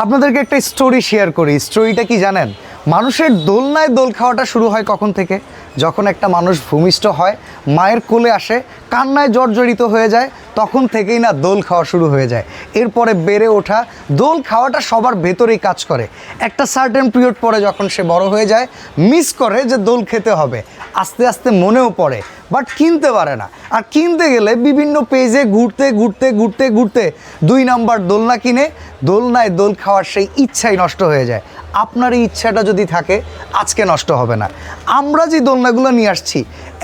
আপনাদেরকে একটা story share করি। স্টোরিটা কি জানেন? মানুষের দোলনায় দোল খাওয়াটা শুরু হয় কখন থেকে? যখন একটা মানুষ ভূমিষ্ঠ হয়, মায়ের কোলে আসে, কান্নায় জর্জরিত হয়ে যায়, তখন থেকেই না দোল খাওয়া শুরু হয়ে যায়। এরপরে বেড়ে ওঠা, দোল খাওয়াটা সবার ভেতরেই কাজ করে। একটা সার্টেন পিরিয়ড পরে যখন সে বড় হয়ে যায়, মিস করে যে দোল খেতে হবে, আস্তে আস্তে মনেও পড়ে, বাট কিনতে পারে না। আর কিনতে গেলে বিভিন্ন পেজে ঘুরতে ঘুরতে ঘুরতে ঘুরতে 2 নাম্বার দোলনা কিনে দোলনায় দোল খাওয়ার সেই ইচ্ছাই নষ্ট হয়ে যায়। আপনার এই ইচ্ছাটা যদি থাকে, আজকে নষ্ট হবে না। আমরা যে দোলনাগুলো নিয়ে আসছি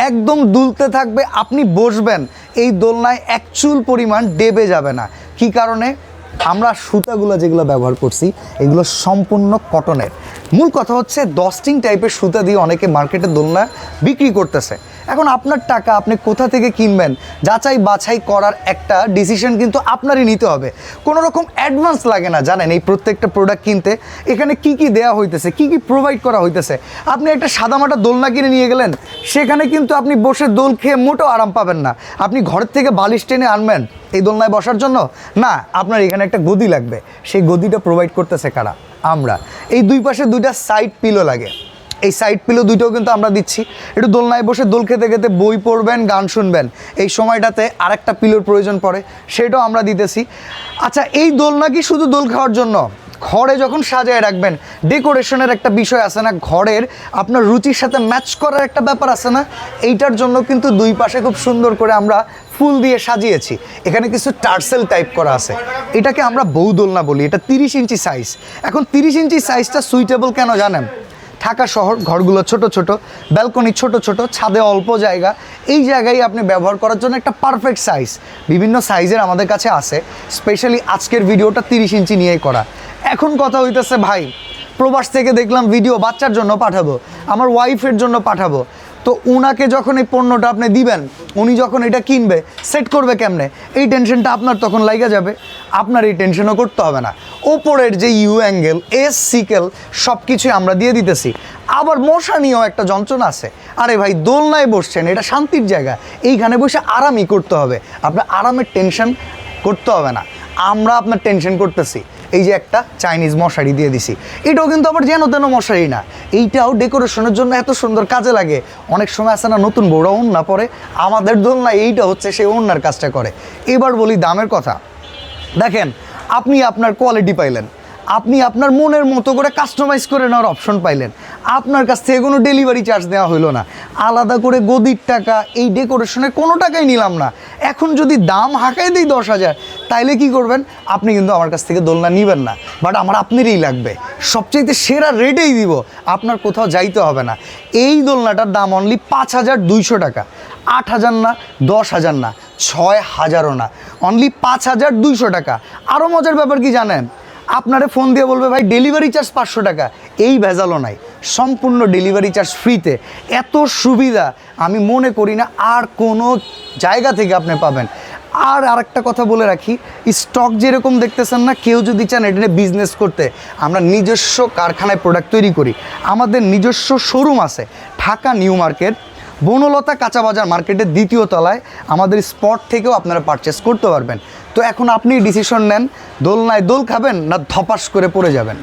একদম দুলতে থাকবে, আপনি বসবেন, এই দোলনায় এক চুল পরিমাণ ডেবে যাবে না। কি কারণে? আমরা সুতাগুলো যেগুলো ব্যবহার করছি এগুলো সম্পূর্ণ কটনের। মূল কথা হচ্ছে ডস্টিং টাইপের সুতা দিয়ে অনেকে মার্কেটে দোলনা বিক্রি করতেছে। এখন আপনার টাকা, আপনি কোথা থেকে কিনবেন যাচাই বাছাই করার একটা ডিসিশন কিন্তু আপনারই নিতে হবে। কোনো রকম অ্যাডভান্স লাগে না, জানেন এই প্রত্যেকটা প্রোডাক্ট কিনতে এখানে কি কি দেওয়া হইতেছে, কি কি প্রোভাইড করা হইতেছে। আপনি একটা সাদামাটা দোলনা কিনে নিয়ে গেলেন, সেখানে কিন্তু আপনি বসে দোল খেয়ে মোটেও আরাম পাবেন না। আপনি ঘরের থেকে বালিশ টেনে আনবেন এই দোলনায় বসার জন্য না, আপনার এখানে একটা গদি লাগবে। সেই গদিটা প্রোভাইড করতেছে কারা? আমরা। এই দুই পাশে দুইটা সাইড পিলো লাগে, এই সাইড পিলো দুইটাও কিন্তু আমরা দিচ্ছি। একটু দোলনায় বসে দোল খেতে খেতে বই পড়বেন, গান শুনবেন, এই সময়টাতে আরেকটা পিলোর প্রয়োজন পড়ে, সেটাও আমরা দিতেছি। আচ্ছা, এই দোলনা কি শুধু দোল খাওয়ার জন্য? ঘরে যখন সাজায় রাখবেন, ডেকোরেশনের একটা বিষয় আছে না, ঘরের আপনার রুচির সাথে ম্যাচ করার একটা ব্যাপার আছে না, এইটার জন্য কিন্তু দুই পাশে খুব সুন্দর করে আমরা ফুল দিয়ে সাজিয়েছি। এখানে কিছু টার্সেল টাইপ করা আছে, এটাকে আমরা বউ দোলনা বলি। এটা 30 ইঞ্চি সাইজ। এখন 30 ইঞ্চি সাইজটা সুইটেবল কেন জানেন? ঢাকা শহর, ঘরগুলো ছোট ছোট, ব্যালকনি ছোট ছোট, ছাদে অল্প জায়গা, এই জায়গায় আপনি ব্যবহার করার জন্য একটা পারফেক্ট সাইজ। বিভিন্ন সাইজের আমাদের কাছে আছে, স্পেশালি আজকের ভিডিওটা 30 ইঞ্চি নিয়েই করা। এখন কথা হইতেছে, ভাই প্রবাস থেকে দেখলাম ভিডিও, বাচ্চার জন্য পাঠাবো, আমার ওয়াইফের জন্য পাঠাবো, তো উনাকে যখন এই পণ্যটা আপনি দিবেন, উনি যখন এটা কিনবে, সেট করবে কেমনে, এই টেনশনটা আপনার তখন লাইগা যাবে। আপনার এই টেনশনও করতে হবে না। ওপরের যে ইউ অ্যাঙ্গেল, এস সিকেল সব কিছুই আমরা দিয়ে দিতেছি। আবার মশা নিয়েও একটা যন্ত্রণা আছে। আরে ভাই, দোলনায় বসছেন, এটা শান্তির জায়গা, এইখানে বসে আরামই করতে হবে, আপনার আরামের টেনশন করতে হবে না। আমরা আপনার টেনশন করতেছি। এই যে একটা চাইনিজ মশারি দিয়ে দিছি, এটাও কিন্তু আবার যেন তেন মশারি না, এইটাও ডেকোরেশনের জন্য এত সুন্দর কাজে লাগে। অনেক সময় আছে না, নতুন বউরা ওড়না পরে, আমাদের দোলনা এইটা হচ্ছে সেই ওড়নার কাজটা করে। এবার বলি দামের কথা। দেখেন, আপনি আপনার কোয়ালিটি পাইলেন, আপনি আপনার মনের মতো করে কাস্টমাইজ করে নেওয়ার অপশন পাইলেন, আপনার কাছ থেকে কোনো ডেলিভারি চার্জ দেওয়া হইলো না, আলাদা করে গদির টাকা, এই ডেকোরেশনের কোনো টাকাই নিলাম না। এখন যদি দাম হাঁকাই দিই 10,000, তাইলে কি করবেন? আপনি কিন্তু আমার কাছ থেকে দোলনা নেবেন না, বাট আমার আপনারই লাগবে, সবচেয়ে সেরা রেটেই দিব, আপনার কোথাও যাইতে হবে না। এই দোলনাটার দাম অনলি 5,200 টাকা। 8,000 না, 10,000 না, 6,000ও না, অনলি 5,200 টাকা। আরও মজার ব্যাপার কি জানেন? আপনারে ফোন দিয়ে বলবে, ভাই ডেলিভারি চার্জ 500 টাকা। এই ভেজালও নাই, সম্পূর্ণ ডেলিভারি চার্জ ফ্রিতে। এত সুবিধা আমি মনে করি না আর কোনো জায়গা থেকে আপনি পাবেন। আর আরেকটা কথা বলে রাখি, স্টক যেরকম দেখতেছেন না, কেউ যদি চান এটা নিয়ে বিজনেস করতে, আমরা নিজস্ব কারখানায় প্রোডাক্ট তৈরি করি। আমাদের নিজস্ব শোরুম আছে ঢাকা নিউ মার্কেট, বনলতা কাঁচা বাজার মার্কেটের 2য় তলায়। আমাদের স্পট থেকেও আপনারা পারচেস করতে পারবেন। তো এখন আপনি ডিসিশন নেন, দোলনায় দোল খাবেন না ধপাস করে পড়ে যাবেন।